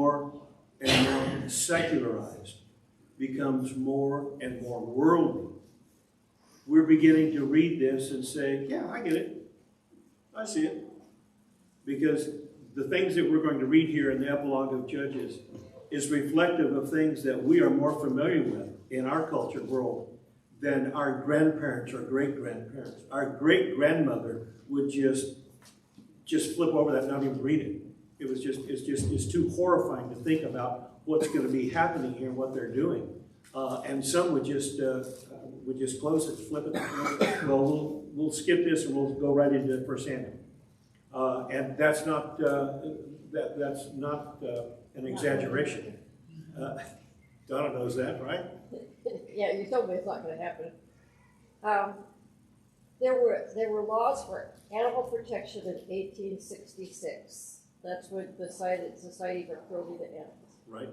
more and more secularized, becomes more and more worldly, we're beginning to read this and say, yeah, I get it. I see it. Because the things that we're going to read here in the epilogue of Judges is reflective of things that we are more familiar with in our culture world than our grandparents or great-grandparents. Our great-grandmother would just flip over that and not even read it. It's too horrifying to think about what's going to be happening here and what they're doing. And some would just close it, flip it. Well, we'll skip this and we'll go right into 1 Samuel. And that's not an exaggeration. Donna knows that, right? Yeah, you told me it's not going to happen. There were laws for animal protection in 1866. That's when the Society for Cruelty to Animals. Right.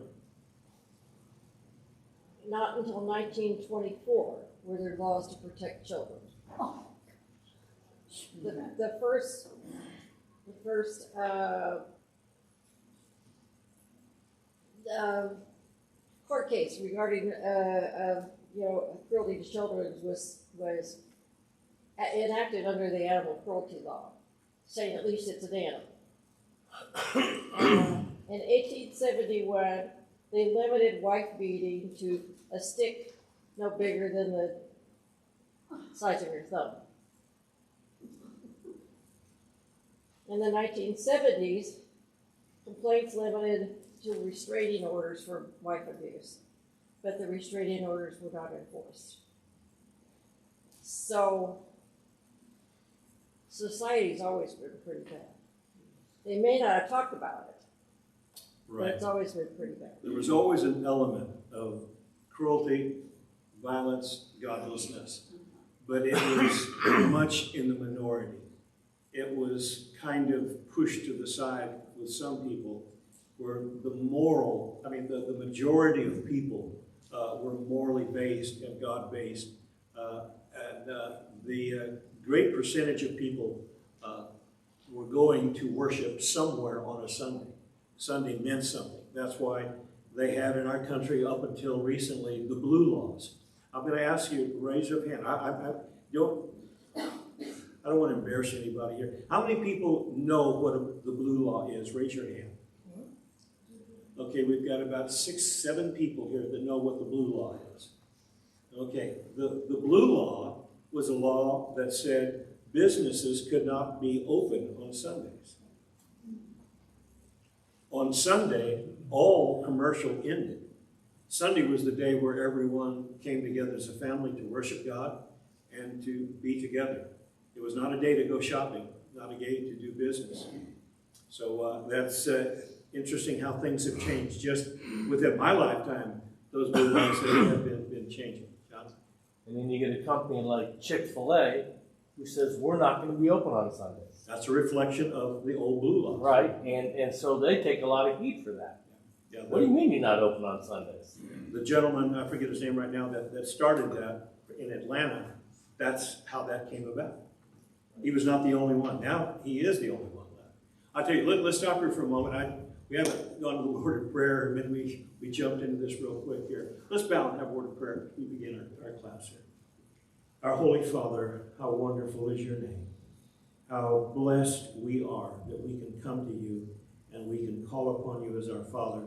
Not until 1924 were there laws to protect children. The first court case regarding cruelty to children was enacted under the animal cruelty law, saying at least it's an animal. In 1871, they limited wife beating to a stick no bigger than the size of your thumb. In the 1970s, complaints limited to restraining orders for wife abuse, but the restraining orders were not enforced. So, society's always been pretty bad. They may not have talked about it, Right. but it's always been pretty bad. There was always an element of cruelty, violence, godlessness, but it was much in the minority. It was kind of pushed to the side with some people, where the majority of people were morally based and God-based, and the great percentage of people were going to worship somewhere on a Sunday. Sunday meant something. That's why they had in our country up until recently the blue laws. I'm going to ask you to raise your hand. I don't want to embarrass anybody here. How many people know what the blue law is? Raise your hand. Okay, we've got about 6, 7 people here that know what the blue law is. Okay, the blue law was a law that said businesses could not be open on Sundays. On Sunday, all commercial ended. Sunday was the day where everyone came together as a family to worship God and to be together. It was not a day to go shopping, not a day to do business. So that's interesting how things have changed. Just within my lifetime, those blue laws have been changing. John? And then you get a company like Chick-fil-A who says, we're not going to be open on Sundays. That's a reflection of the old blue laws. Right, and so they take a lot of heat for that. Yeah, What do you mean you're not open on Sundays? The gentleman, I forget his name right now, that started that in Atlanta, that's how that came about. He was not the only one. Now he is the only one left. I'll tell you, let's stop here for a moment. We haven't gone to the word of prayer, and then we jumped into this real quick here. Let's bow and have a word of prayer as we begin our class here. Our Holy Father, how wonderful is your name. How blessed we are that we can come to you and we can call upon you as our Father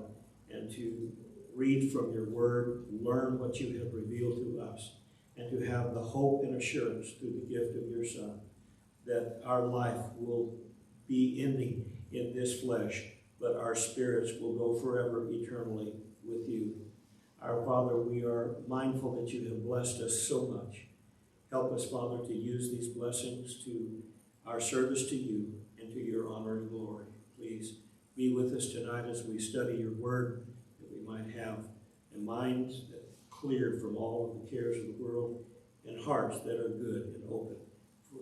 and to read from your word, learn what you have revealed to us, and to have the hope and assurance through the gift of your Son that our life will be ending in this flesh, but our spirits will go forever eternally with you. Our Father, we are mindful that you have blessed us so much. Help us, Father, to use these blessings to our service to you and to your honor and glory. Please be with us tonight as we study your word, that we might have minds that cleared from all of the cares of the world and hearts that are good and open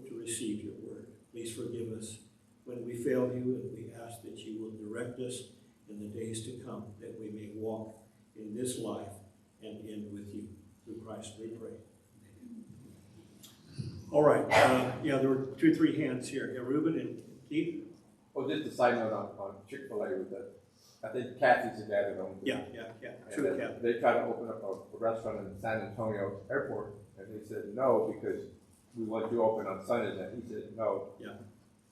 to receive your word. Please forgive us when we fail you, and we ask that you will direct us in the days to come, that we may walk in this life and end with you. Through Christ we pray. All right. There were 2 or 3 hands here. Yeah, Reuben and Keith. Oh, just a side note on Chick-fil-A with that. I think Kathy's the dad of them. Yeah. And True, then Cap. they tried to open up a restaurant in San Antonio Airport, and they said no because we want you to open on Sundays, and he said no. Yeah.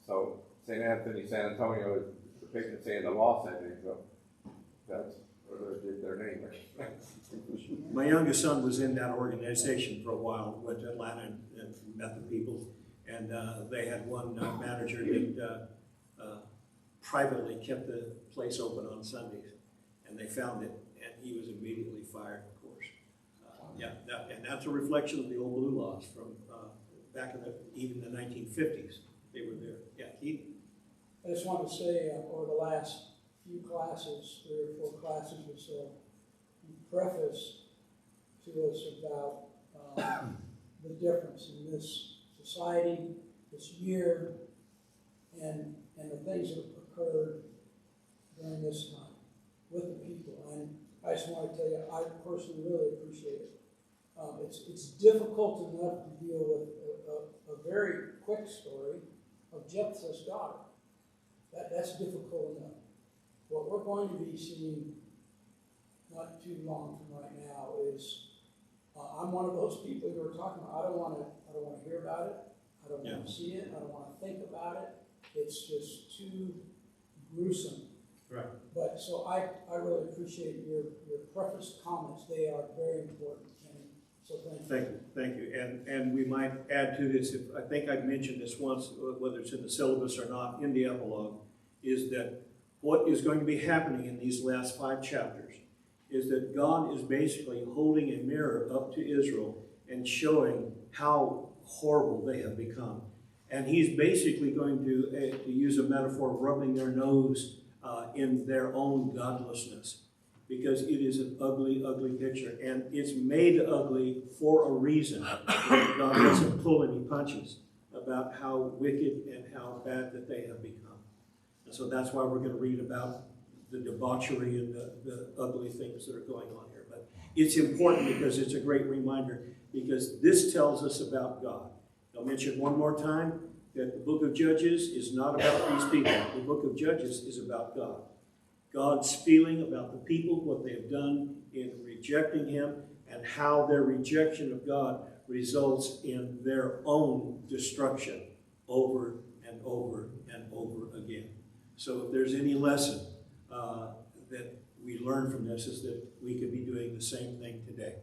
So St. Anthony, San Antonio is the patron saint of the lost, I think, so that's where they did their name. My youngest son was in that organization for a while, went to Atlanta and met the people. And they had one manager that privately kept the place open on Sundays. And they found it, and he was immediately fired, of course. And that's a reflection of the old blue laws from back in even the 1950s. They were there. Yeah, Keith? I just wanted to say, over the last few classes, 3 or 4 classes or so, you prefaced to us about the difference in this society, this year, and the things that occurred during this time with the people. And I just want to tell you, I personally really appreciate it. It's difficult enough to deal with a very quick story of Jephthah's daughter. That's difficult enough. What we're going to be seeing not too long from right now is I'm one of those people you were talking about. I don't want to hear about it. I don't want to see it. I don't want to think about it. It's just too gruesome. Right. But so I really appreciate your preface comments. They are very important. And so thank you. Thank you. And we might add to this, I think I've mentioned this once, whether it's in the syllabus or not, in the epilogue, is that what is going to be happening in these last 5 chapters is that God is basically holding a mirror up to Israel and showing how horrible they have become. And he's basically going to use a metaphor, rubbing their nose in their own godlessness, because it is an ugly, ugly picture. And it's made ugly for a reason. God doesn't pull any punches about how wicked and how bad that they have become. And so that's why we're going to read about the debauchery and the ugly things that are going on here. But it's important because it's a great reminder, because this tells us about God. I'll mention one more time that the book of Judges is not about these people. The book of Judges is about God. God's feeling about the people, what they have done in rejecting him, and how their rejection of God results in their own destruction over and over and over again. So if there's any lesson that we learn from this, is that we could be doing the same thing today.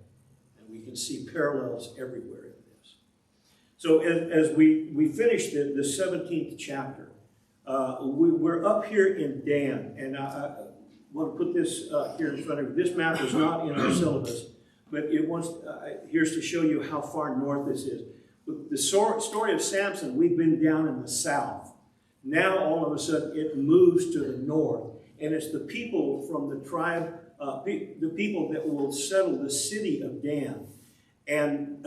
And we can see parallels everywhere in this. So as we finish the 17th chapter, we're up here in Dan, and I want to put this here in front of you. This map is not in our syllabus, but it wants here's to show you how far north this is. With the story of Samson, we've been down in the south. Now, all of a sudden, it moves to the north, and it's the people from the tribe, the people that will settle the city of Dan. And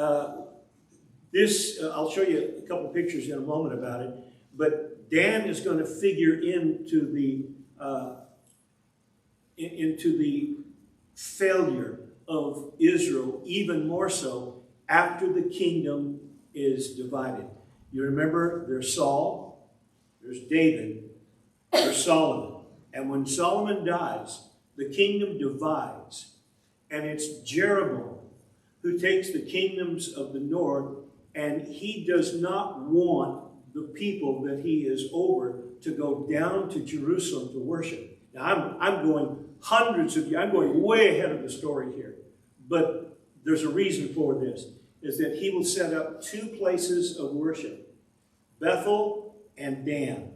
this, I'll show you a couple pictures in a moment about it, but Dan is going to figure into the failure of Israel even more so after the kingdom is divided. You remember, there's Saul, there's David, there's Solomon. And when Solomon dies, the kingdom divides. And it's Jeroboam who takes the kingdoms of the north, and he does not want the people that he is over to go down to Jerusalem to worship. Now, I'm going hundreds of years, I'm going way ahead of the story here. But there's a reason for this, is that he will set up 2 places of worship, Bethel and Dan.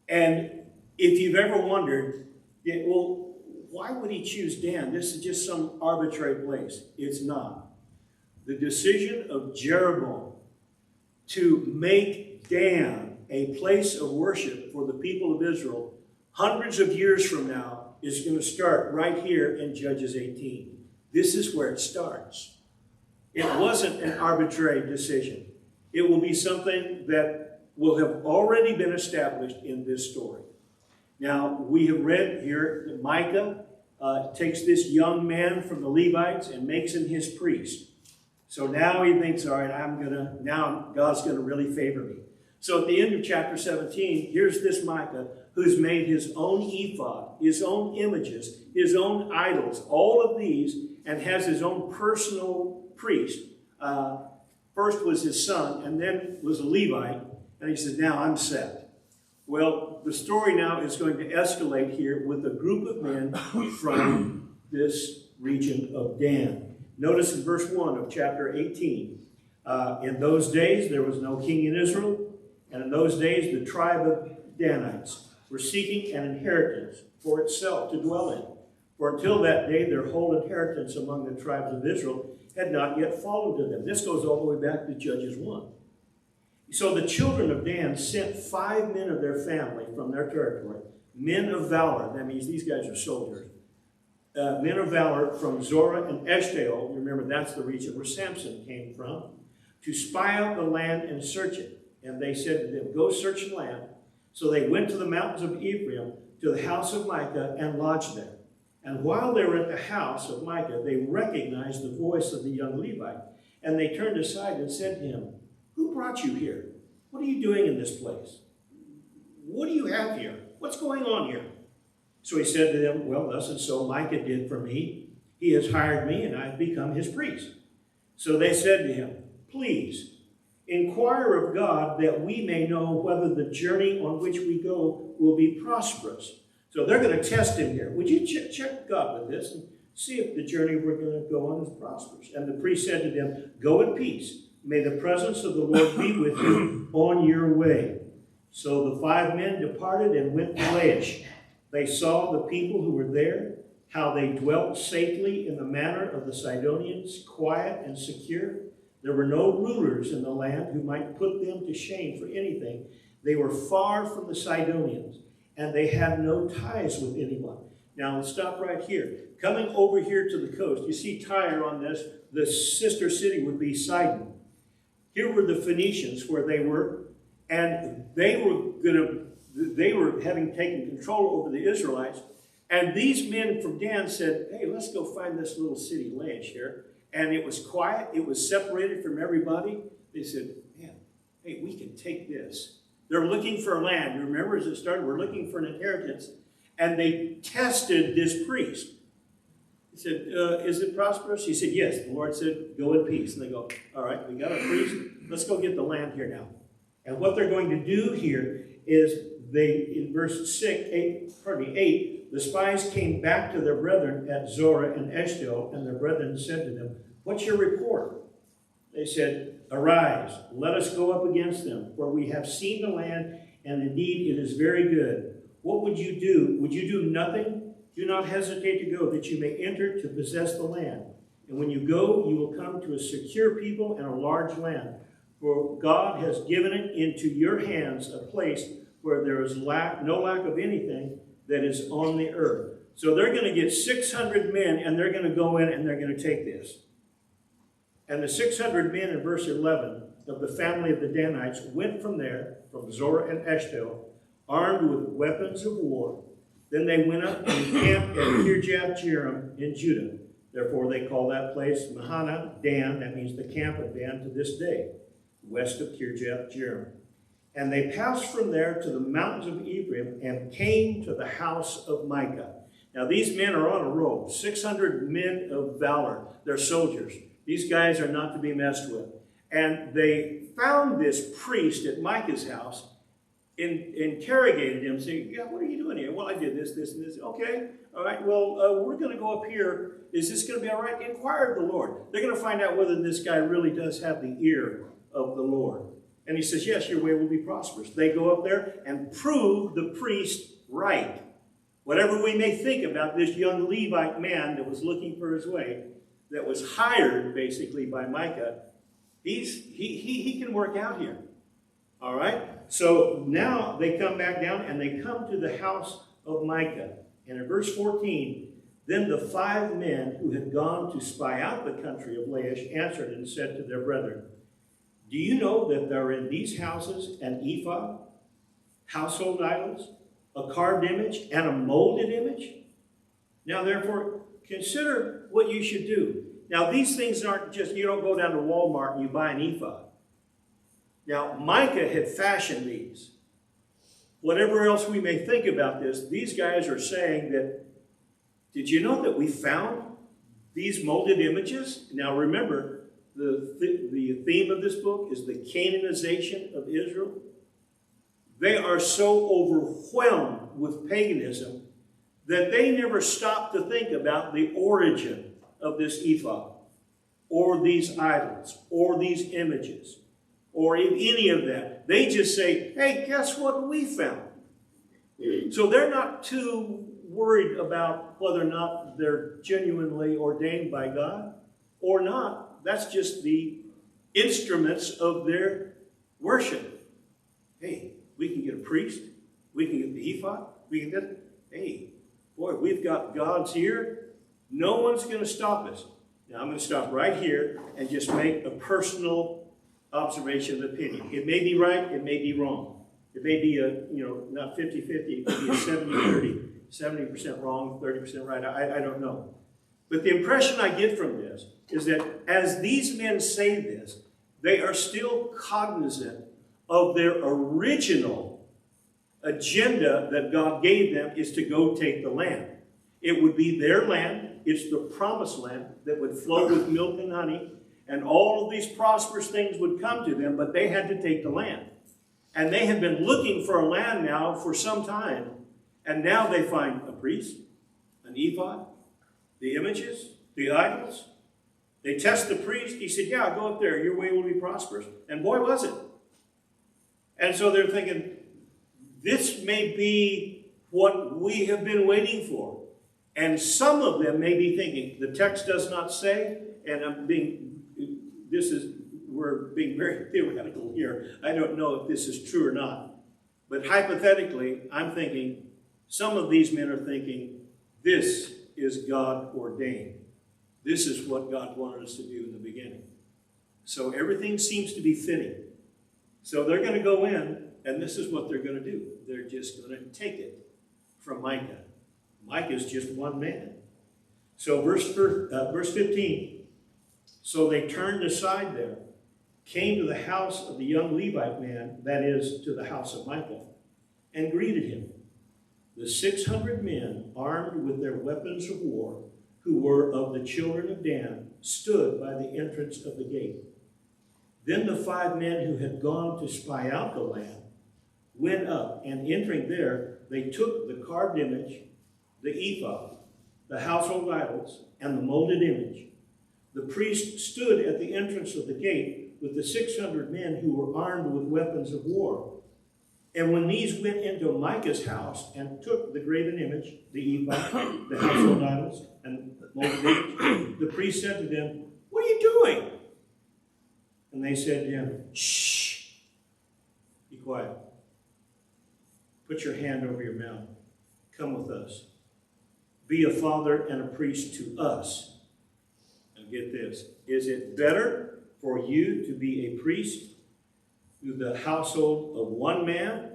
And if you've ever wondered, well, why would he choose Dan? This is just some arbitrary place. It's not. The decision of Jeroboam to make Dan a place of worship for the people of Israel hundreds of years from now is going to start right here in Judges 18. This is where it starts. It wasn't an arbitrary decision. It will be something that will have already been established in this story. Now, we have read here that Micah takes this young man from the Levites and makes him his priest. So now he thinks, all right, now God's going to really favor me. So at the end of chapter 17, here's this Micah who's made his own ephod, his own images, his own idols, all of these, and has his own personal priest. First was his son, and then was a Levite, and he said, now I'm set. Well, the story now is going to escalate here with a group of men from this region of Dan. Notice in verse 1 of chapter 18, in those days there was no king in Israel, and in those days the tribe of Danites were seeking an inheritance for itself to dwell in. For until that day their whole inheritance among the tribes of Israel had not yet fallen to them. This goes all the way back to Judges 1. So the children of Dan sent 5 men of their family from their territory, men of valor. That means these guys are soldiers. Men of valor from Zorah and Eshtaol. Remember, that's the region where Samson came from, to spy out the land and search it. And they said to them, go search the land. So they went to the mountains of Ephraim, to the house of Micah, and lodged there. And while they were at the house of Micah, they recognized the voice of the young Levite. And they turned aside and said to him, who brought you here? What are you doing in this place? What do you have here? What's going on here? So he said to them, well, thus and so Micah did for me. He has hired me, and I've become his priest. So they said to him, please, inquire of God that we may know whether the journey on which we go will be prosperous. So they're going to test him here. Would you check God with this and see if the journey we're going to go on is prosperous? And the priest said to them, go in peace. May the presence of the Lord be with you on your way. So the 5 men departed and went to Laish. They saw the people who were there, how they dwelt safely in the manner of the Sidonians, quiet and secure. There were no rulers in the land who might put them to shame for anything. They were far from the Sidonians, and they had no ties with anyone. Now let's stop right here. Coming over here to the coast, you see Tyre on this. The sister city would be Sidon. Here were the Phoenicians where they were, and they were having taken control over the Israelites. And these men from Dan said, hey, let's go find this little city, Laish here. And it was quiet. It was separated from everybody. They said, man, hey, we can take this. They're looking for land. Remember, as it started, we're looking for an inheritance. And they tested this priest. He said, is it prosperous? He said, yes. The Lord said, go in peace. And they go, all right, we got a priest. Let's go get the land here now. And what they're going to do here is in verse 8, the spies came back to their brethren at Zorah and Eshtaol, and their brethren said to them, what's your report? They said, arise, let us go up against them, for we have seen the land, and indeed it is very good. What would you do? Would you do nothing? Do not hesitate to go, that you may enter to possess the land. And when you go, you will come to a secure people and a large land. For God has given it into your hands, a place where there is no lack of anything that is on the earth. So they're going to get 600 men, and they're going to go in and they're going to take this. And the 600 men in verse 11 of the family of the Danites went from there, from Zorah and Eshtaol, armed with weapons of war. Then they went up and camped at Kirjath-jearim in Judah. Therefore they call that place Mahana Dan, that means the camp of Dan, to this day, west of Kirjath-jearim. And they passed from there to the mountains of Ephraim and came to the house of Micah. Now these men are on a roll, 600 men of valor. They're soldiers. These guys are not to be messed with. And they found this priest at Micah's house, interrogated him, saying, yeah, what are you doing here? Well, I did this, this, and this. Okay, all right, well, we're going to go up here. Is this going to be all right? Inquire of the Lord. They're going to find out whether this guy really does have the ear of the Lord. And he says, yes, your way will be prosperous. They go up there and prove the priest right. Whatever we may think about this young Levite man that was looking for his way, that was hired basically by Micah, he can work out here. All right? So now they come back down and they come to the house of Micah. And in verse 14, then the 5 men who had gone to spy out the country of Laish answered and said to their brethren, do you know that there are in these houses an ephod, household idols, a carved image, and a molded image? Now therefore, consider what you should do. Now these things aren't just, you don't go down to Walmart and you buy an ephod. Now, Micah had fashioned these. Whatever else we may think about this, these guys are saying that, did you know that we found these molded images? Now remember, the theme of this book is the Canaanization of Israel. They are so overwhelmed with paganism that they never stop to think about the origin of this ephod, or these idols, or these images, or in any of that. They just say, hey, guess what we found? So they're not too worried about whether or not they're genuinely ordained by God or not. That's just the instruments of their worship. Hey, we can get a priest. We can get the ephod. We can get, hey, boy, we've got gods here. No one's going to stop us. Now, I'm going to stop right here and just make a personal observation and opinion. It may be right. It may be wrong. It may be not 50-50. It could be a 70-30. 70% wrong, 30% right. I don't know. But the impression I get from this is that as these men say this, they are still cognizant of their original agenda that God gave them, is to go take the land. It would be their land. It's the promised land that would flow with milk and honey, and all of these prosperous things would come to them, but they had to take the land. And they have been looking for a land now for some time, and now they find a priest, an ephod, the images, the idols. They test the priest. He said, yeah, go up there. Your way will be prosperous. And boy, was it. And so they're thinking, this may be what we have been waiting for. And some of them may be thinking, the text does not say, and we're being very theoretical here. I don't know if this is true or not. But hypothetically, I'm thinking, some of these men are thinking, this is God ordained. This is what God wanted us to do in the beginning. So everything seems to be fitting. So they're going to go in, and this is what they're going to do. They're just going to take it from Micah. Micah is just one man. So verse 15. So they turned aside there, came to the house of the young Levite man, that is, to the house of Micah, and greeted him. The 600 men, armed with their weapons of war, who were of the children of Dan, stood by the entrance of the gate. Then the 5 men who had gone to spy out the land went up, and entering there, they took the carved image, the ephod, the household idols, and the molded image. The priest stood at the entrance of the gate with the 600 men who were armed with weapons of war. And when these went into Micah's house and took the graven image, the ephod, the household idols, and the molded image, the priest said to them, what are you doing? And they said to him, shh, be quiet. Put your hand over your mouth. Come with us. Be a father and a priest to us. And get this, is it better for you to be a priest to the household of one man,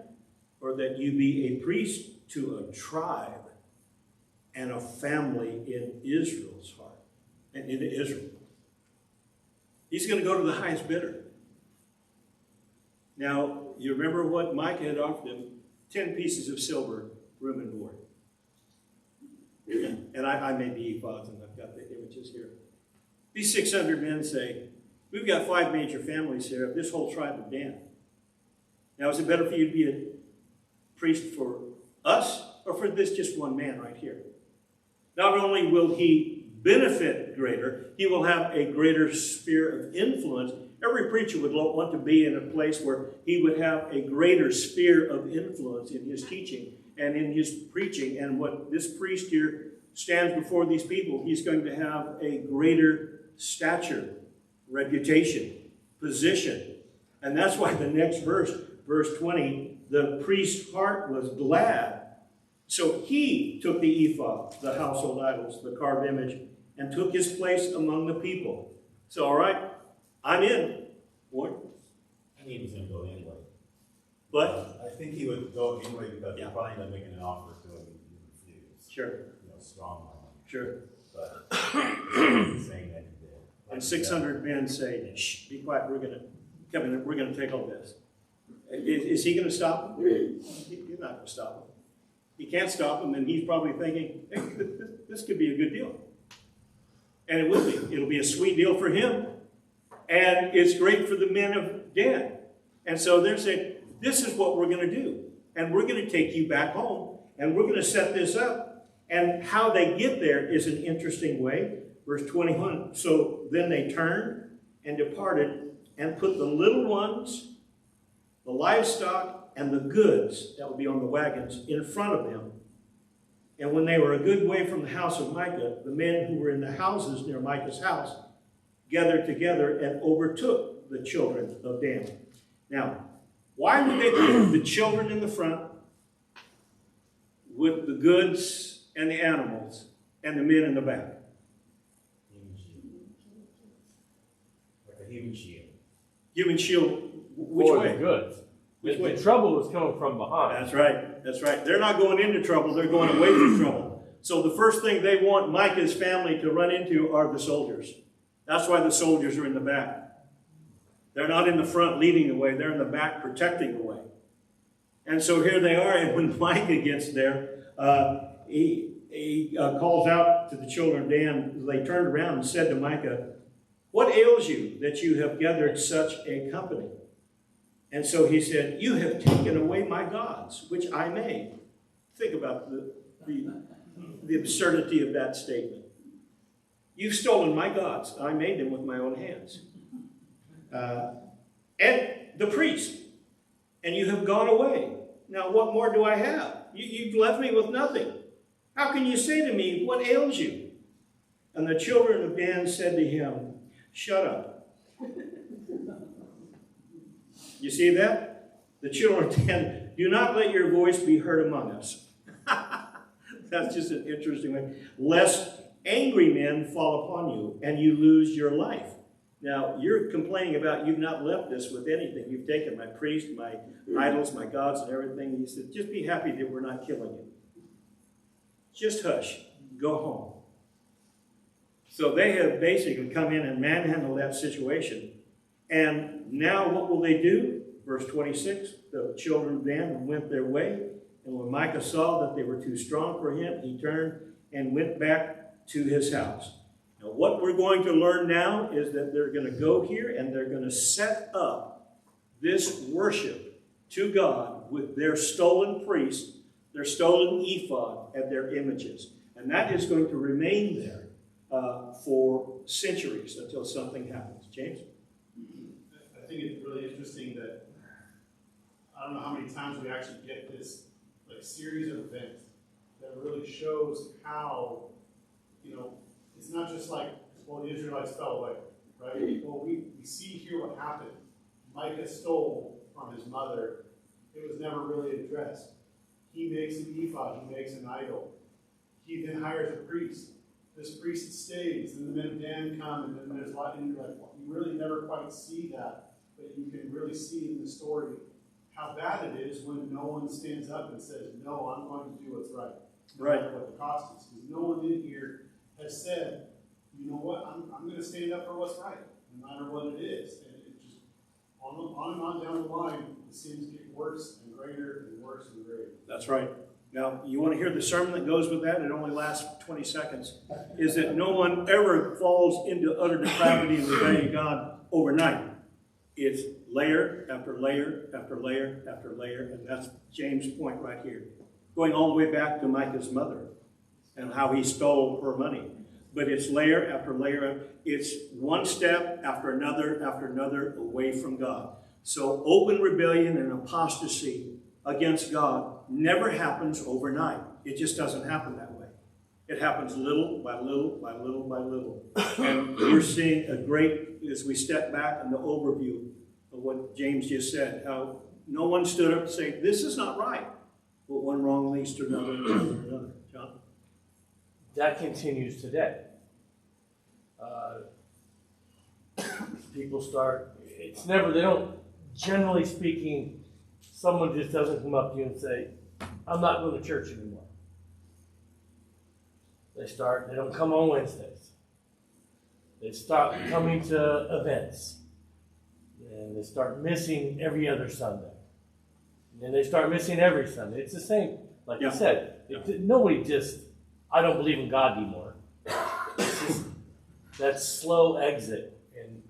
or that you be a priest to a tribe and a family in Israel's heart and in Israel? He's going to go to the highest bidder. Now, you remember what Micah had offered him? 10 pieces of silver, room and board. And I made the ephods, and I've got the images here. These 600 men say, we've got 5 major families here of this whole tribe of Dan. Now, is it better for you to be a priest for us, or for this just one man right here? Not only will he benefit greater, he will have a greater sphere of influence. Every preacher would want to be in a place where he would have a greater sphere of influence in his teaching and in his preaching. And what this priest here stands before these people, he's going to have a greater stature, reputation, position. And that's why the next verse, verse 20, the priest's heart was glad. So he took the ephod, the household idols, the carved image, and took his place among the people. So, all right, I'm in. Warren? I think he was going to go anyway. But? I think he would go anyway because Yeah. they're probably going to make an offer to him and he refused. Sure. Strong arm. Sure. But saying that he did. And 600 men say, shh, be quiet, we're going to Kevin, we're gonna take all this. Is he gonna stop him? He's not gonna stop him. He can't stop him, and he's probably thinking, hey, this could be a good deal. And it will be. It'll be a sweet deal for him. And it's great for the men of Dan. And so they're saying, this is what we're going to do. And we're going to take you back home. And we're going to set this up. And how they get there is an interesting way. Verse 21. So then they turned and departed and put the little ones, the livestock, and the goods that would be on the wagons in front of them. And when they were a good way from the house of Micah, the men who were in the houses near Micah's house gathered together and overtook the children of Dan. Now, why would they put the children in the front with the goods and the animals and the men in the back? Human shield. Like a human shield. Human shield, which For way? the goods. Which The way? trouble was coming from behind. That's right. That's right. They're not going into trouble. They're going away from trouble. So the first thing they want Micah's family to run into are the soldiers. That's why the soldiers are in the back. They're not in the front leading the way. They're in the back protecting the way. And so here they are. And when Micah gets there, he calls out to the children of Dan. They turned around and said to Micah, "What ails you that you have gathered such a company?" And so he said, "You have taken away my gods, which I made." Think about the absurdity of that statement. You've stolen my gods. I made them with my own hands. And the priest. And you have gone away. Now what more do I have? You've left me with nothing. How can you say to me, what ails you? And the children of Dan said to him, "Shut up." You see that? The children of Dan, "Do not let your voice be heard among us." That's just an interesting way. "Lest angry men fall upon you and you lose your life." Now, you're complaining about you've not left us with anything. You've taken my priest, my idols, my gods, and everything. He said, just be happy that we're not killing you. Just hush. Go home. So they have basically come in and manhandled that situation. And now what will they do? Verse 26, the children of Dan went their way. And when Micah saw that they were too strong for him, he turned and went back to his house. Now, what we're going to learn now is that they're going to go here and they're going to set up this worship to God with their stolen priest, their stolen ephod, and their images. And that is going to remain there for centuries until something happens. James? I think it's really interesting that I don't know how many times we actually get this like series of events that really shows how, you know, it's not just like, well, the Israelites fell away, right? Well, we see here what happened. Micah stole from his mother. It was never really addressed. He makes an ephod. He makes an idol. He then hires a priest. This priest stays, and the men of Dan come, and then there's a lot, and you're like, well, you really never quite see that, but you can really see in the story how bad it is when no one stands up and says, no, I'm going to do what's right. No matter what the cost is. Because no one in here has said, you know what, I'm going to stand up for what's right, no matter what it is. And it just, on and on down the line, the sins get worse and greater and worse and greater. That's right. Now, you want to hear the sermon that goes with that? It only lasts 20 seconds. Is that no one ever falls into utter depravity and rebellion to God overnight. It's layer after layer after layer after layer, and that's James' point right here. Going all the way back to Micah's mother and how he stole her money. But it's layer after layer. It's one step after another away from God. So open rebellion and apostasy against God never happens overnight. It just doesn't happen that way. It happens little by little by little by little. And we're seeing a great, as we step back in the overview of what James just said, how no one stood up and said, this is not right. But one wrong leads to another and another and another. John? That continues today. People start, it's never, they don't, generally speaking, someone just doesn't come up to you and say, I'm not going to church anymore. They don't come on Wednesdays. They start coming to events. and they start missing every other Sunday. And then they start missing every Sunday. It's the same, like Yeah. you said. Nobody just, I don't believe in God anymore. It's just that slow exit. And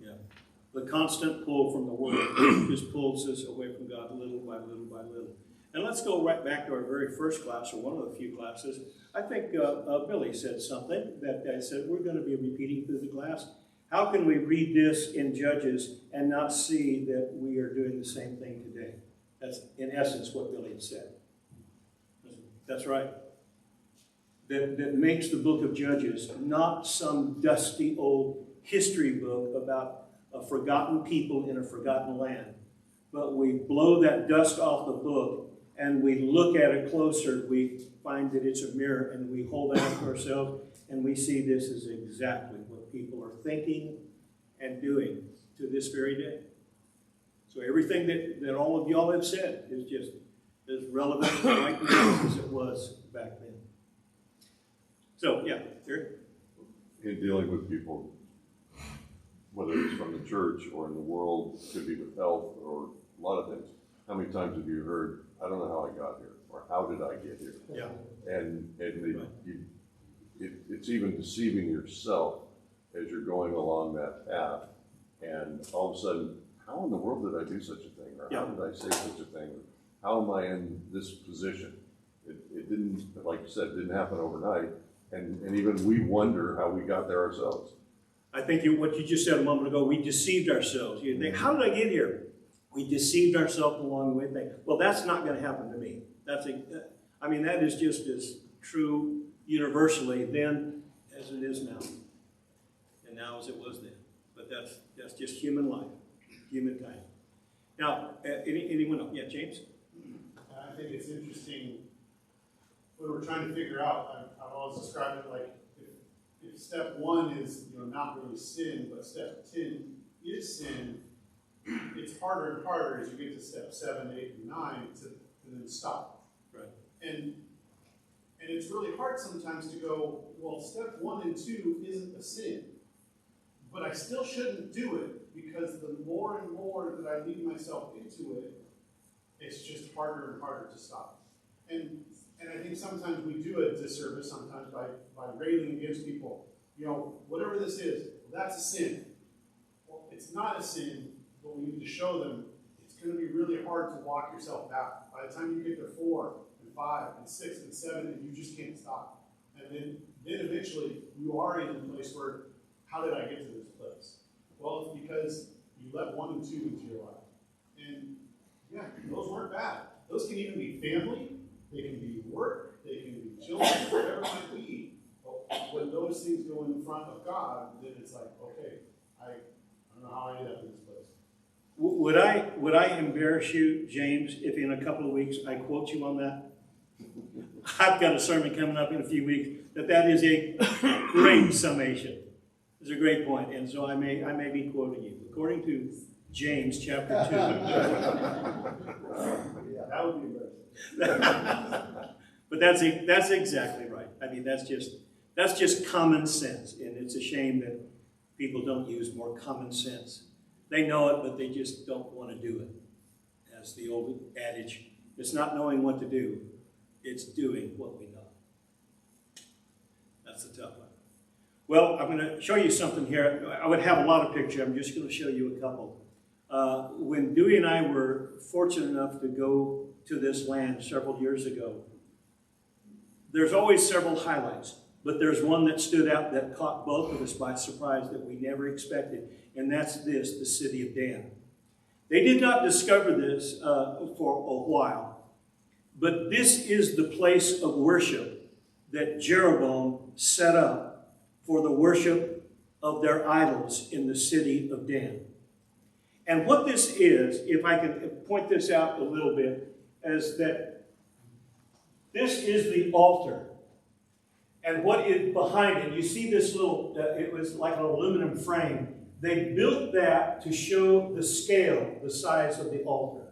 The constant pull from the world just pulls us away from God little by little by little. And let's go right back to our very first class, or one of the few classes. I think Billy said something that I said we're going to be repeating through the class. How can we read this in Judges and not see that we are doing the same thing today? That's in essence what Billy had said. That's right. That makes the book of Judges not some dusty old history book about a forgotten people in a forgotten land. But we blow that dust off the book and we look at it closer. We find that it's a mirror and we hold it up to ourselves and we see this is exactly what people are thinking and doing to this very day. So everything that all of y'all have said is just as relevant right now as it was back then. So, yeah, Terry? In dealing with people, whether it's from the church or in the world, could be with health or a lot of things. How many times have you heard, I don't know how I got here, or how did I get here? Yeah. And it's even deceiving yourself as you're going along that path. And all of a sudden, how in the world did I do such a thing? Or how did I say such a thing? Or how am I in this position? It didn't, like you said, it didn't happen overnight. And even we wonder how we got there ourselves. I think what you just said a moment ago, we deceived ourselves. You think, how did I get here? We deceived ourselves along the way. Well, that's not going to happen to me. That is just as true universally then as it is now. And now as it was then. But that's just human life, humankind. Now, anyone else? Yeah, James? I think it's interesting when we're trying to figure out, I've always described it like if step 1 is not really sin, but step 10 is sin, it's harder and harder as you get to step 7, 8, and 9 to then stop. Right. And it's really hard sometimes to go, well, step 1 and 2 isn't a sin, but I still shouldn't do it because the more and more that I lead myself into it, it's just harder and harder to stop. And I think sometimes we do a disservice sometimes by railing against people. Whatever this is, well, that's a sin. Well, it's not a sin, but we need to show them it's going to be really hard to walk yourself back. By the time you get to 4 and 5 and 6 and 7, and you just can't stop. And then eventually you are in a place where, how did I get to this place? Well, it's because you let 1 and 2 into your life. And yeah, those weren't bad. Those can even be family. They can be work, they can be children, whatever it might be. But when those things go in front of God, then it's like, okay, I don't know how I ended up in this place. Would I embarrass you, James, if in a couple of weeks I quote you on that? I've got a sermon coming up in a few weeks that is a great summation. It's a great point, and so I may be quoting you. According to James chapter 2. That would be embarrassing. But that's exactly right. I mean, that's just common sense, and it's a shame that people don't use more common sense. They know it, but they just don't want to do it. As the old adage, it's not knowing what to do, it's doing what we know. That's the tough one. Well, I'm going to show you something here. I would have a lot of pictures. I'm just going to show you a couple. When Dewey and I were fortunate enough to go to this land several years ago, there's always several highlights, but there's one that stood out that caught both of us by surprise that we never expected, and that's this, the city of Dan. They did not discover this for a while, but this is the place of worship that Jeroboam set up for the worship of their idols in the city of Dan. And what this is, if I can point this out a little bit, is that this is the altar. And what is behind it, you see this little, it was like an aluminum frame. They built that to show the scale, the size of the altar.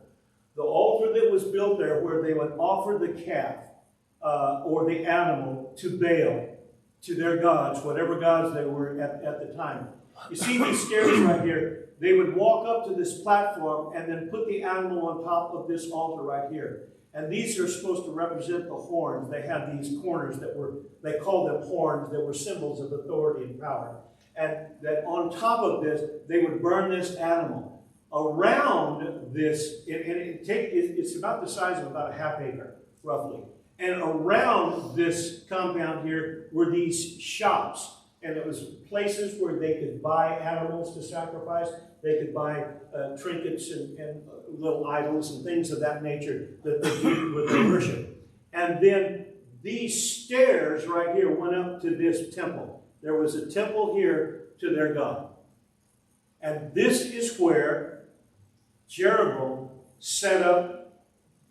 The altar that was built there where they would offer the calf or the animal to Baal, to their gods, whatever gods they were at the time. You see these stairs right here? They would walk up to this platform and then put the animal on top of this altar right here. And these are supposed to represent the horns. They had these corners that were, they called them horns, that were symbols of authority and power. And that on top of this, they would burn this animal. Around this, it's about the size of about a half acre, roughly. And around this compound here were these shops. And it was places where they could buy animals to sacrifice. They could buy trinkets and little idols and things of that nature that they did with their worship. And then these stairs right here went up to this temple. There was a temple here to their God. And this is where Jeroboam set up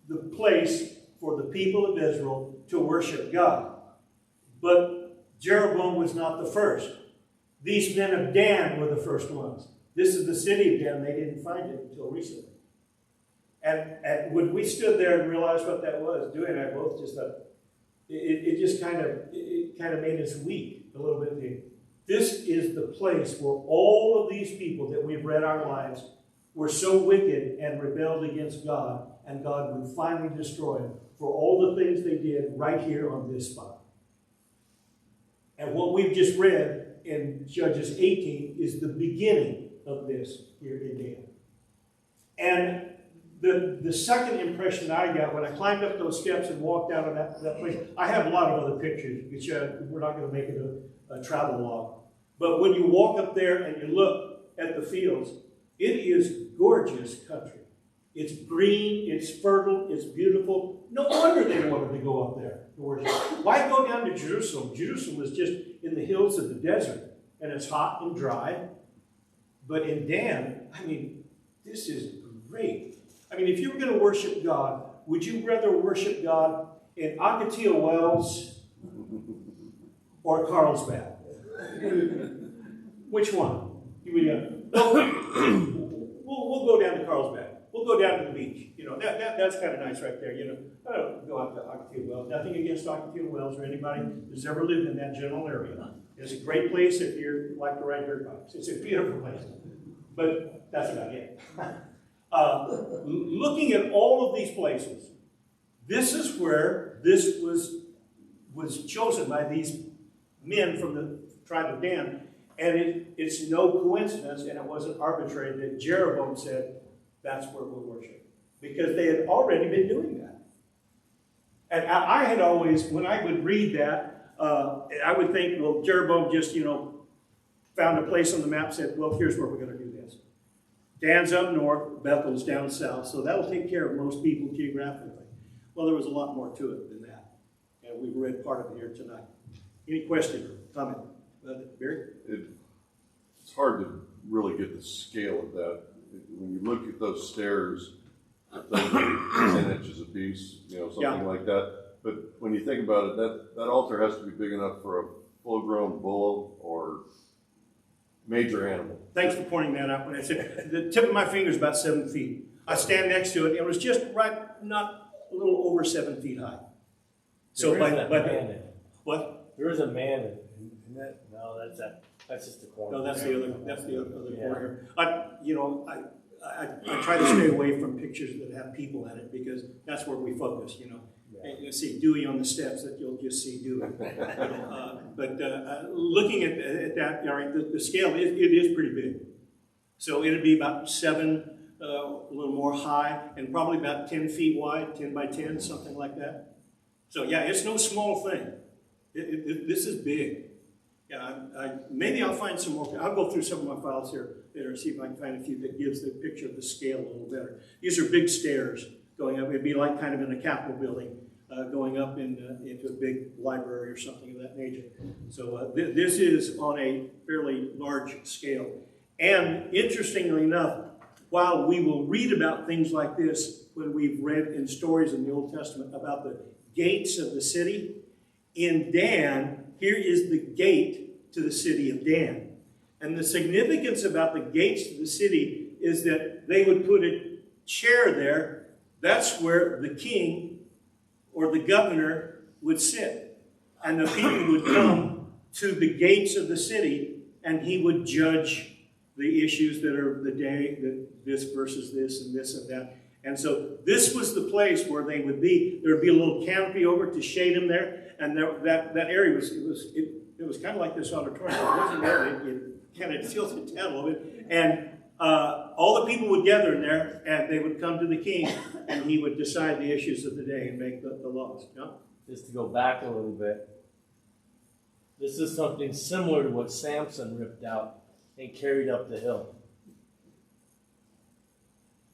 the place for the people of Israel to worship God. But Jeroboam was not the first. These men of Dan were the first ones. This is the city of Dan. They didn't find it until recently. And when we stood there and realized what that was, Dewey and I both just thought, it just kind of made us weak a little bit. This is the place where all of these people that we've read our lives were so wicked and rebelled against God, and God would finally destroy them for all the things they did right here on this spot. And what we've just read in Judges 18 is the beginning of this here in Dan. And the second impression I got when I climbed up those steps and walked out of that place, I have a lot of other pictures, which we're not going to make it a travel log. But when you walk up there and you look at the fields, it is gorgeous country. It's green, it's fertile, it's beautiful. No wonder they wanted to go up there to worship. Why go down to Jerusalem? Jerusalem was just in the hills of the desert, and it's hot and dry. But in Dan, I mean, this is great. I mean, if you were going to worship God, would you rather worship God in Ocotillo Wells or Carlsbad? Which one? We'll go down to Carlsbad. We'll go down to the beach. You know, that's kind of nice right there. You know, I don't go out to Ocotillo Wells. Nothing against Ocotillo Wells or anybody who's ever lived in that general area. It's a great place if you like to ride dirt bikes. It's a beautiful place. But that's about it. Looking at all of these places, this is where this was chosen by these men from the tribe of Dan. And it's no coincidence, and it wasn't arbitrary, that Jeroboam said, that's where we'll worship. Because they had already been doing that. And I had always, when I would read that, I would think, well, Jeroboam just, found a place on the map and said, well, here's where we're going to do this. Dan's up north, Bethel's down south, so that'll take care of most people geographically. Well, there was a lot more to it than that. And we've read part of it here tonight. Any question or comment? Barry? It's hard to really get the scale of that. When you look at those stairs, I think they're 10 inches apiece, something like that. But when you think about it, that altar has to be big enough for a full-grown bull or major animal. Thanks for pointing that out. When I said the tip of my finger is about 7 feet. I stand next to it. It was just right, not a little over 7 feet high. So what? There is a man in that. No, that's just the corner. No, that's the other corner. I try to stay away from pictures that have people in it because that's where we focus. And you see Dewey on the steps, that you'll just see Dewey. But looking at that, the scale, it is pretty big. So it'd be about 7, a little more high, and probably about 10 feet wide, 10 by 10, something like that. So yeah, it's no small thing. This is big. Yeah, maybe I'll find some more. I'll go through some of my files here later and see if I can find a few that gives the picture of the scale a little better. These are big stairs going up. It'd be like kind of in a Capitol building, going up into a big library or something of that nature. So this is on a fairly large scale. And interestingly enough, while we will read about things like this when we've read in stories in the Old Testament about the gates of the city, in Dan, here is the gate to the city of Dan. And the significance about the gates to the city is that they would put a chair there. That's where the king or the governor would sit. And the people would come to the gates of the city and he would judge the issues that are the day, that this versus this and this and that. And so this was the place where they would be. There would be a little canopy over to shade them there, and that area was kind of like this auditorium. It wasn't really, it kind of tilted down a little bit, and all the people would gather in there, and they would come to the king, and he would decide the issues of the day and make the laws. Yeah? Just to go back a little bit, this is something similar to what Samson ripped out and carried up the hill.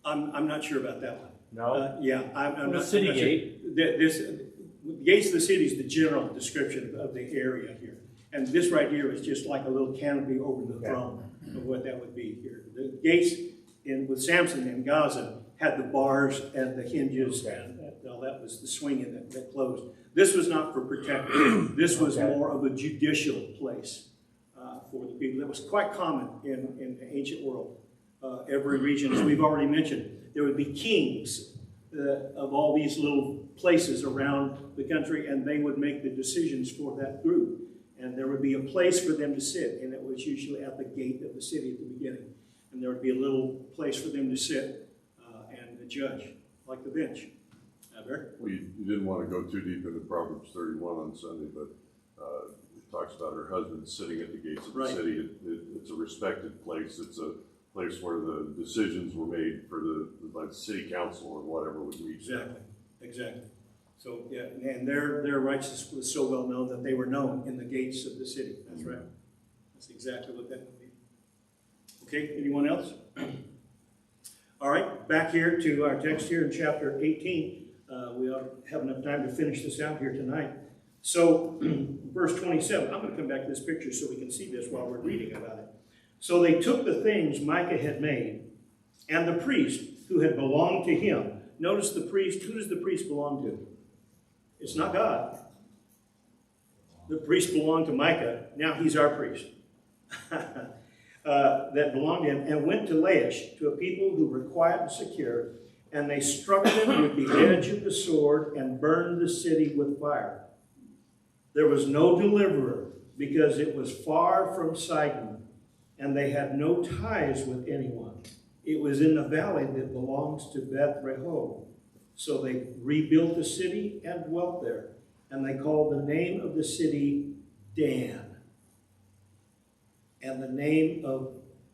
I'm not sure about that one. No? Yeah, I'm The not. city I'm not sure. gate. The gates of the city is the general description of the area here. And this right here is just like a little canopy over the throne of what that would be here. The gates with Samson in Gaza had the bars and the hinges, and that was the swinging that closed. This was not for protection. This was more of a judicial place for the people. That was quite common in the ancient world. Every region, as we've already mentioned, there would be kings of all these little places around the country, and they would make the decisions for that group. And there would be a place for them to sit, and it was usually at the gate of the city at the beginning. And there would be a little place for them to sit and judge, like the bench. Well, you didn't want to go too deep into Proverbs 31 on Sunday, but it talks about her husband sitting at the gates of the city. It's a respected place. It's a place where the decisions were made for by the city council or whatever would meet. Exactly. So, yeah, and their righteousness was so well known that they were known in the gates of the city. That's right. That's exactly what that would be. Okay, anyone else? All right, back here to our text here in chapter 18. We don't have enough time to finish this out here tonight. So, verse 27, I'm going to come back to this picture so we can see this while we're reading about it. So they took the things Micah had made, and the priest who had belonged to him. Notice the priest, who does the priest belong to? It's not God. The priest belonged to Micah. Now he's our priest. That belonged to him, and went to Laish, to a people who were quiet and secure, and they struck them with the edge of the sword and burned the city with fire. There was no deliverer, because it was far from Sidon, and they had no ties with anyone. It was in the valley that belongs to Beth Rehob. So they rebuilt the city and dwelt there, and they called the name of the city Dan. And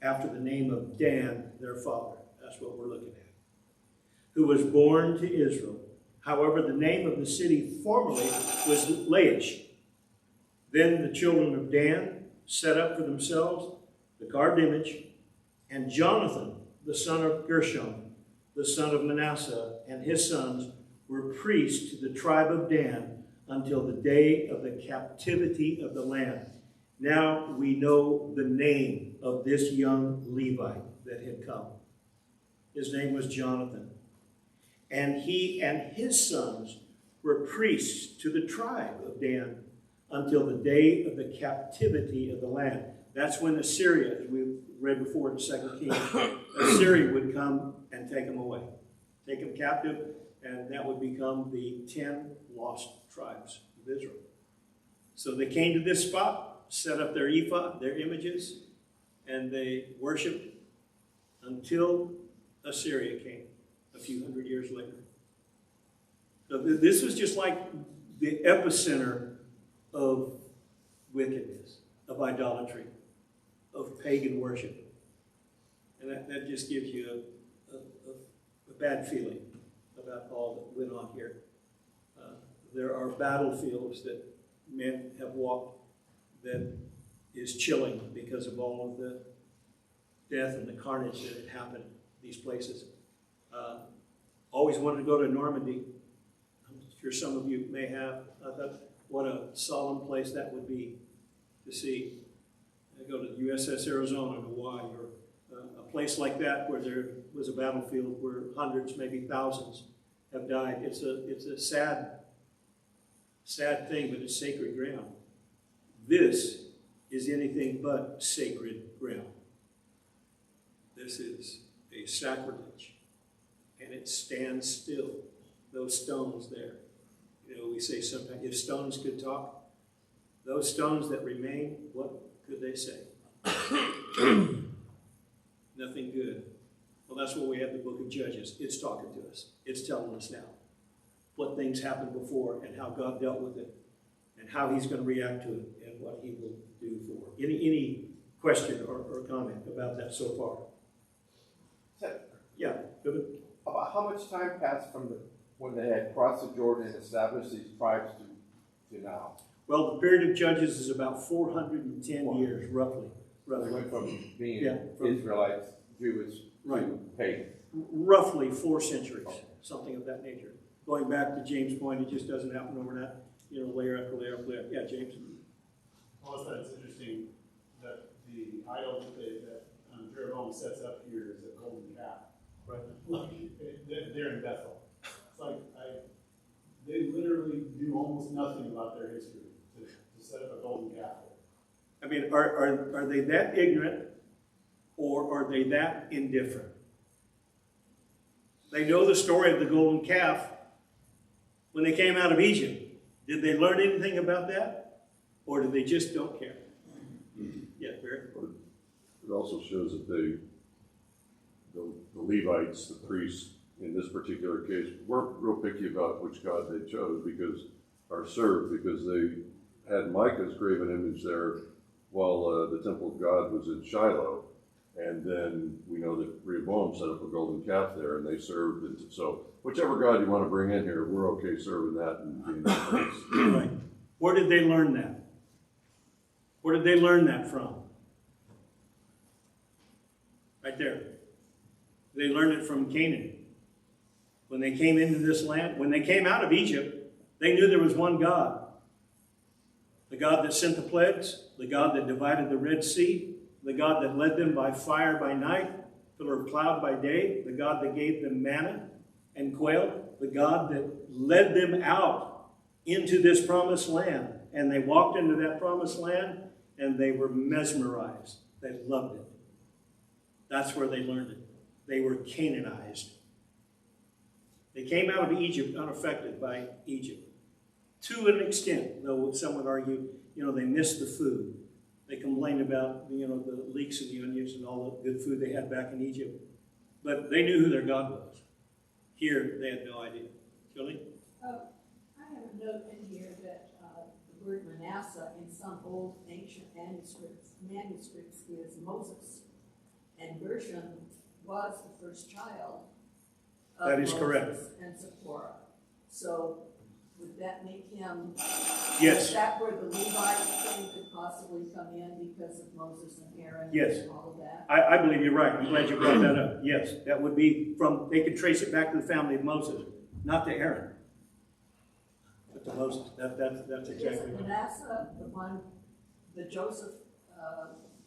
after the name of Dan, their father. That's what we're looking at. Who was born to Israel. However, the name of the city formerly was Laish. Then the children of Dan set up for themselves the carved image, and Jonathan, the son of Gershom, the son of Manasseh, and his sons were priests to the tribe of Dan until the day of the captivity of the land. Now we know the name of this young Levite that had come. His name was Jonathan. And he and his sons were priests to the tribe of Dan until the day of the captivity of the land. That's when Assyria, as we read before in 2 Kings, Assyria would come and take them away. Take them captive, and that would become the 10 lost tribes of Israel. So they came to this spot, set up their ephod, their images, and they worshiped until Assyria came a few hundred years later. So this was just like the epicenter of wickedness, of idolatry, of pagan worship. And that just gives you a bad feeling about all that went on here. There are battlefields that men have walked that is chilling because of all of the death and the carnage that had happened in these places. Always wanted to go to Normandy. I'm sure some of you may have. I thought what a solemn place that would be to see. I go to the USS Arizona in Hawaii, or a place like that where there was a battlefield where hundreds, maybe thousands have died. It's a sad thing, but it's sacred ground. This is anything but sacred ground. This is a sacrilege, and it stands still. Those stones there. You know, we say sometimes, if stones could talk, those stones that remain, what could they say? Nothing good. Well, that's what we have the book of Judges. It's talking to us. It's telling us now what things happened before and how God dealt with it and how he's going to react to it and what he will do for it. Any question or comment about that so far? Yeah, go ahead. About how much time passed from when they had crossed the Jordan and established these tribes to now? Well, the period of Judges is about 410 years, roughly. They went from being Yeah, from- Israelites, Jewish, Right. to pagan. Roughly 4 centuries, something of that nature. Going back to James' point, it just doesn't happen overnight. Layer after layer after layer. Yeah, James? Also, it's interesting that the idol that Jeroboam sets up here is a golden calf. Right. Like, they're in Bethel. It's like, they literally do almost nothing about their history to set up a golden calf. I mean, are they that ignorant or are they that indifferent? They know the story of the golden calf when they came out of Egypt. Did they learn anything about that? Or did they just don't care? Yeah, Barry? It also shows that the Levites, the priests, in this particular case, weren't real picky about which god they chose or served, because they had Micah's graven image there while the temple of God was in Shiloh. And then we know that Rehoboam set up a golden calf there, and they served. And so whichever god you want to bring in here, we're okay serving that and being the priest. Right. Where did they learn that? Where did they learn that from? Right there. They learned it from Canaan. When they came into this land, when they came out of Egypt, they knew there was one God. The God that sent the plagues, the God that divided the Red Sea, the God that led them by fire by night, pillar of cloud by day, the God that gave them manna and quail, the God that led them out into this promised land. And they walked into that promised land and they were mesmerized. They loved it. That's where they learned it. They were Canaanized. They came out of Egypt unaffected by Egypt. To an extent, though some would argue, they missed the food. They complained about, the leeks and the onions and all the good food they had back in Egypt. But they knew who their God was. Here, they had no idea. Julie? I have a note in here that the word Manasseh in some old ancient manuscripts is Moses. And Gershom was the first child of That is Moses correct. and Zipporah. So would that make him? Yes. Is that where the Levite thing could possibly come in because of Moses and Aaron Yes. and all of that? I believe you're right. I'm glad you brought that up. Yes, that would be they could trace it back to the family of Moses, not to Aaron, but to Moses. That's exactly Is right. Manasseh the one, the Joseph,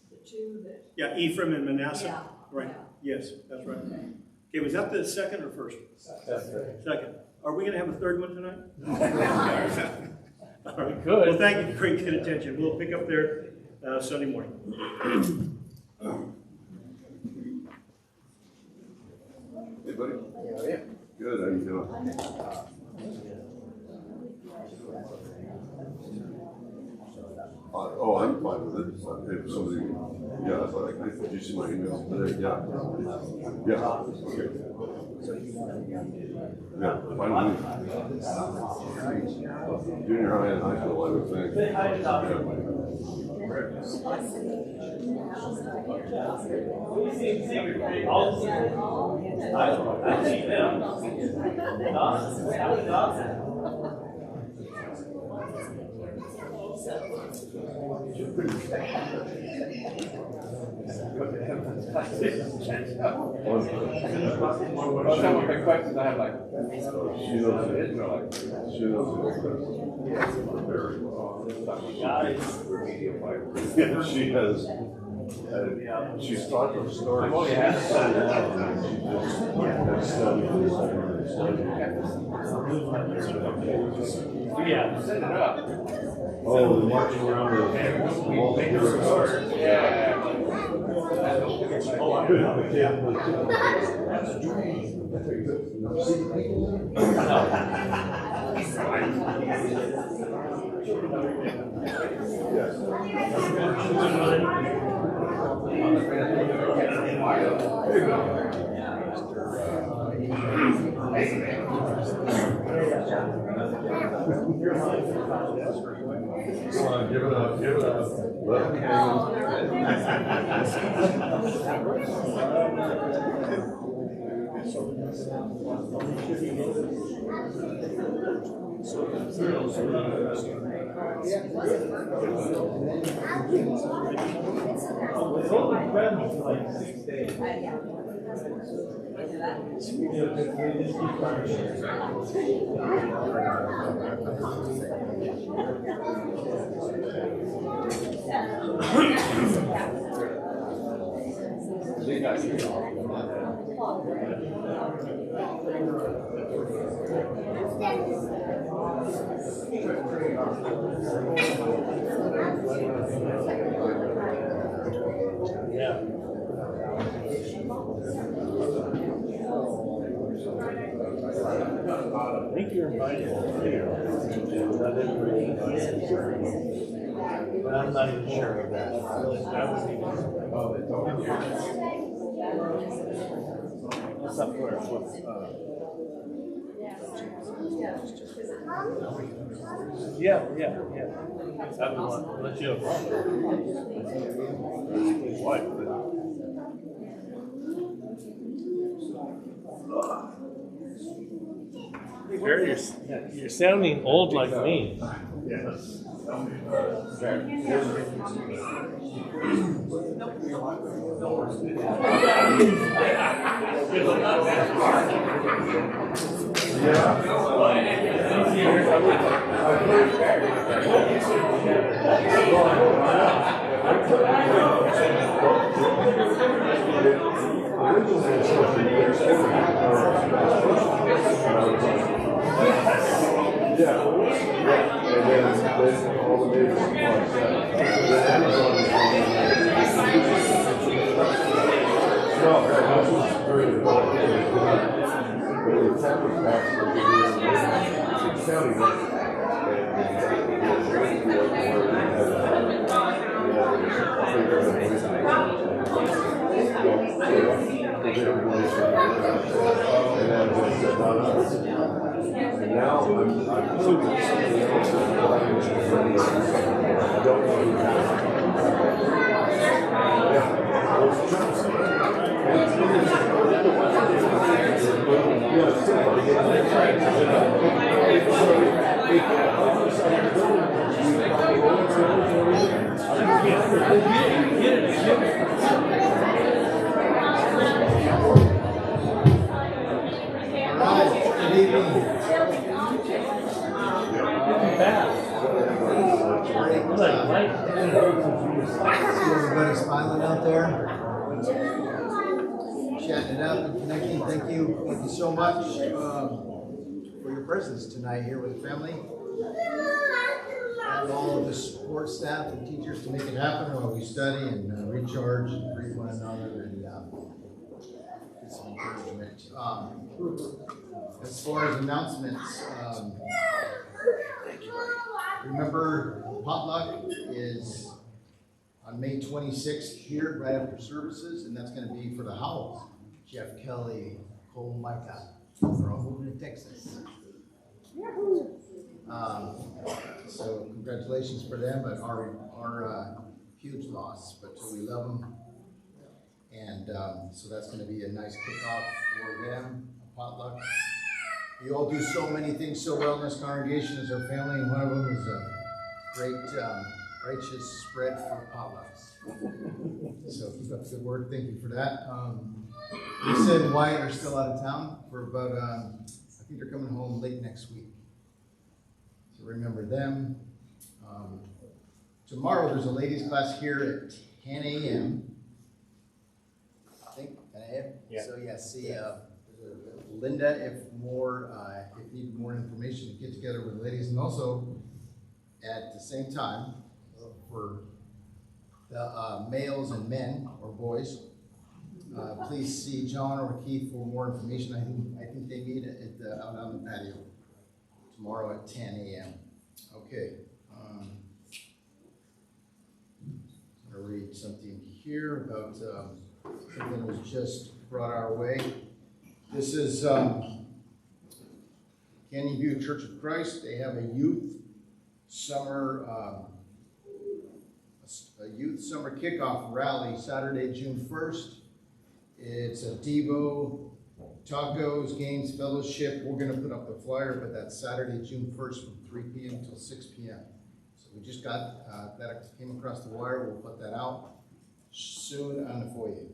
the two that? Yeah, Ephraim and Manasseh. Yeah. Right. Yeah. Yes, that's right. Okay, was that the second or first? Second. Are we going to have a third one tonight? All right. We could. Well, thank you for your good attention. We'll pick up there Sunday morning. Hey, buddy. Good, how you doing? I'm fine with it. If somebody, did you see my email today? Yeah. Okay. Yeah, fine with me. Junior high and high school, I would think. Some of the questions I have, like, She knows it. Israelite. She knows it very well. Yeah, she has. She's taught those stories. I've only had She just has studied Yeah. Set it up. Oh, the marching around the wall. Come on, give it up, give it up. Let them It's only been like 6 days. Yeah. I think you're invited here. Not everybody invited. But I'm not even sure of that. I wasn't even. What's up for Yeah. I would want to let you know. His wife, you're sounding old like me. Everybody smiling out there, chatting it up and connecting. Thank you so much for your presence tonight here with the family and all of the support staff and teachers to make it happen while we study and recharge and greet one another and get some encouragement. As far as announcements, remember potluck is on May 26th here, right after services, and that's going to be for the Howells. Jeff Kelly, Cole Micah, they're all moving to Texas. So congratulations for them, but our huge loss, but we love them. And so that's going to be a nice kickoff for them, a potluck. You all do so many things so well in this congregation as our family, and one of them is a great righteous spread for potlucks. So keep up the good work. Thank you for that. Lisa and Wyatt are still out of town for about, I think they're coming home late next week. So remember them. Tomorrow there's a ladies class here at 10 a.m. I think 10 a.m. Yeah. So yeah, see Linda if you need more information to get together with the ladies, and also at the same time for the males and men or boys, please see John or Keith for more information. I think they meet out on the patio tomorrow at 10 a.m. Okay. I'm going to read something here about something that was just brought our way. This is Canyon View Church of Christ, they have a youth summer kickoff rally Saturday, June 1st. It's a Devo, tacos, games, fellowship. We're going to put up the flyer, but that's Saturday, June 1st from 3 p.m. till 6 p.m. So we just got that came across the wire. We'll put that out soon on the foyer.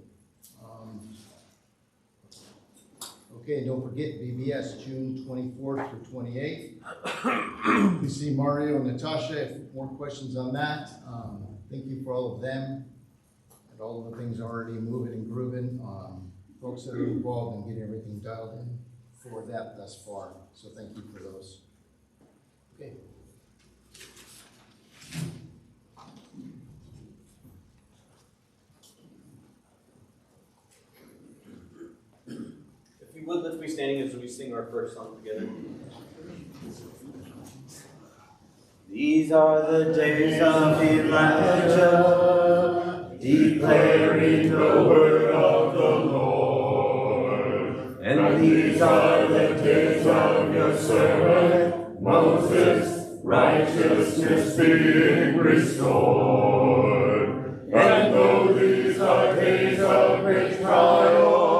Okay, don't forget VBS, June 24th through 28th. We see Mario and Natasha. If more questions on that, thank you for all of them and all of the things already moving and grooving. Folks that are involved in getting everything dialed in for that thus far. So thank you for those. Okay. If you would, let's be standing as we sing our first song together. These are the days of Elijah, declaring the word of the Lord. And these are the days of your servant Moses, righteousness being restored. And though these are days of great trials,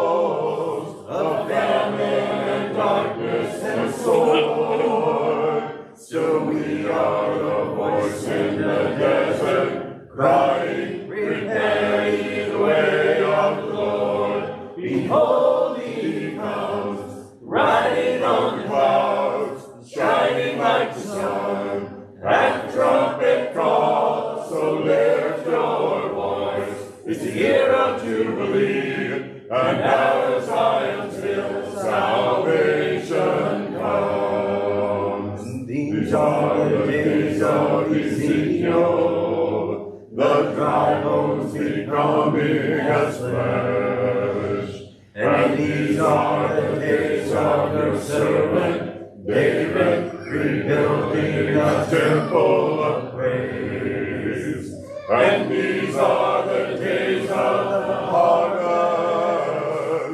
of famine and darkness and sword, still we are the voice in the desert, crying, prepare ye the way of the Lord. Behold, he comes, riding on the clouds, shining like the sun. At the trumpet call, so lift your voice. It's the year of Jubilee, and out of Zion till salvation comes. These are the days of Ezekiel, the dry bones becoming as flesh. And these are the days of your servant David, rebuilding a temple of praise. And these are the days of the harvest.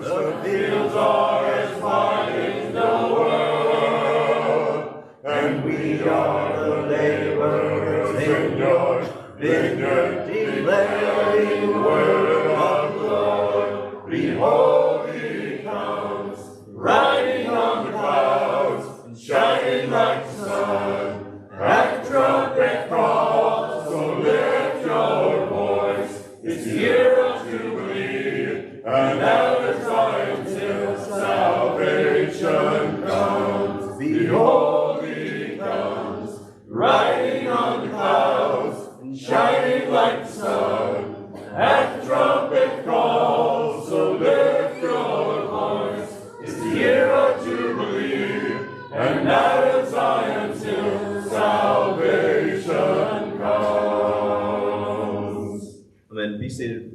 The fields are as wide as the world, and we are the laborers in your vineyard, declaring the word of the Lord. Behold, he comes, riding on the clouds, shining like the sun. At the trumpet call, so lift your voice. It's the year of Jubilee, and out of Zion till salvation comes. Behold, he comes, riding on the clouds, and shining like the sun. At the trumpet call, so lift your voice. It's the year of Jubilee, and out of Zion till salvation comes. And then be seated.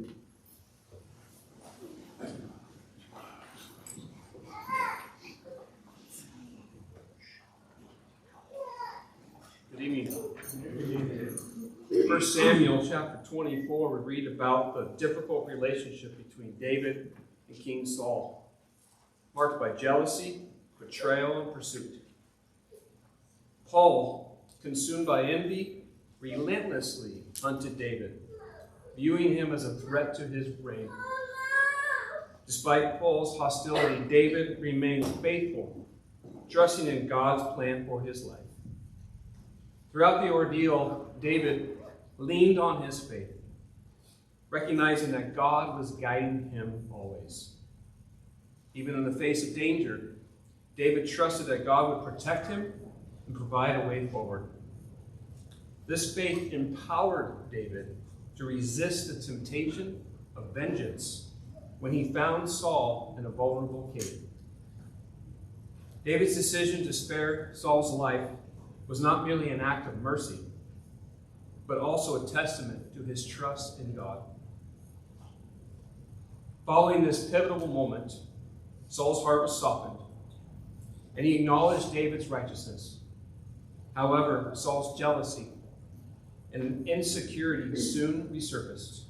Good evening. 1 Samuel chapter 24, we read about the difficult relationship between David and King Saul, marked by jealousy, betrayal, and pursuit. Paul, consumed by envy, relentlessly hunted David, viewing him as a threat to his reign. Despite Paul's hostility, David remained faithful, trusting in God's plan for his life. Throughout the ordeal, David leaned on his faith, recognizing that God was guiding him always. Even in the face of danger, David trusted that God would protect him and provide a way forward. This faith empowered David to resist the temptation of vengeance when he found Saul in a vulnerable cave. David's decision to spare Saul's life was not merely an act of mercy, but also a testament to his trust in God. Following this pivotal moment, Saul's heart was softened, and he acknowledged David's righteousness. However, Saul's jealousy and insecurity soon resurfaced,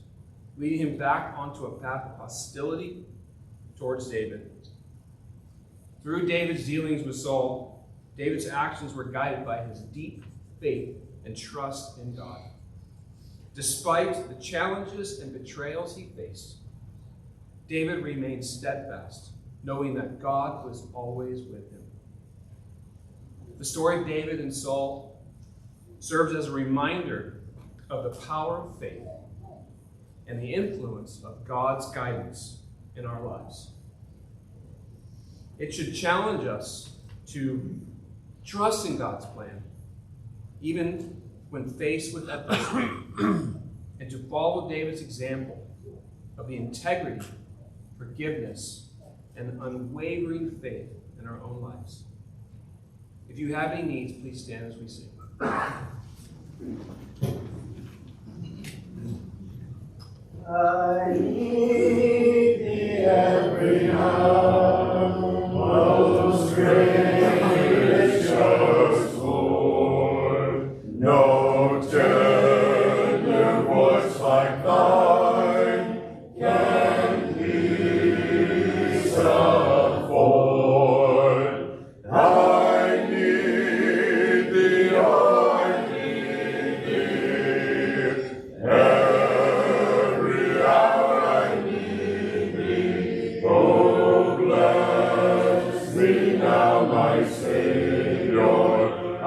leading him back onto a path of hostility towards David. Through David's dealings with Saul, David's actions were guided by his deep faith and trust in God. Despite the challenges and betrayals he faced, David remained steadfast, knowing that God was always with him. The story of David and Saul serves as a reminder of the power of faith and the influence of God's guidance in our lives. It should challenge us to trust in God's plan, even when faced with adversity, and to follow David's example of the integrity, forgiveness, and unwavering faith in our own lives. If you have any needs, please stand as we sing. I need thee every hour, most gracious Lord. No tender voice like thine can peace afford. I need thee, I need thee. Every hour I need thee. Oh, bless me now, my Savior. I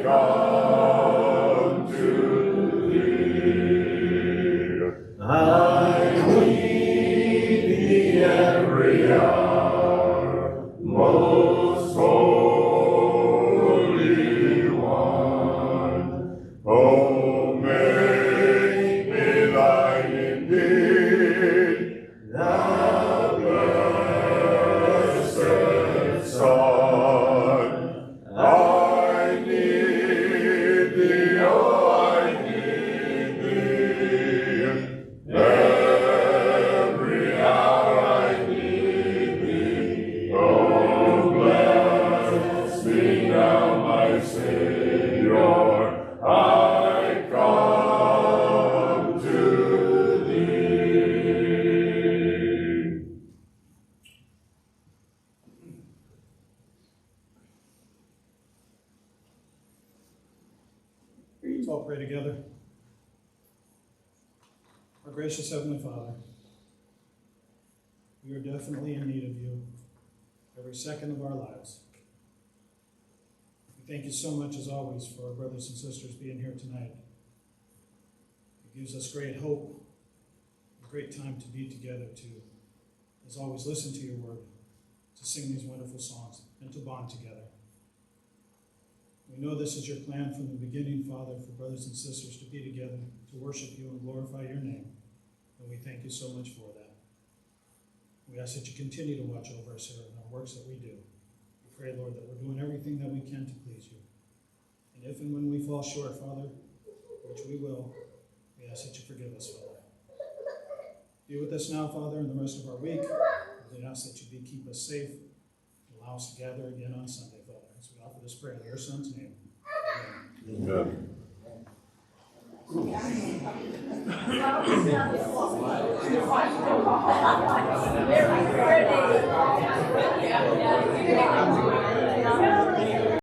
come to thee. I need thee every hour, most holy one. Oh, make me thine indeed, thou blessed Son. I need thee, oh, I need thee. Every hour I need thee. Oh, bless me now, my Savior. I come to thee. Let's all pray together. Our gracious Heavenly Father, we are definitely in need of you every second of our lives. We thank you so much, as always, for our brothers and sisters being here tonight. It gives us great hope, a great time to be together to, as always, listen to your word, to sing these wonderful songs, and to bond together. We know this is your plan from the beginning, Father, for brothers and sisters to be together, to worship you and glorify your name. And we thank you so much for that. We ask that you continue to watch over us here in our works that we do. We pray, Lord, that we're doing everything that we can to please you. And if and when we fall short, Father, which we will, we ask that you forgive us, Father. Be with us now, Father, and the rest of our week. We ask that you keep us safe and allow us to gather again on Sunday, Father, as we offer this prayer in your Son's name. Amen. Very pretty.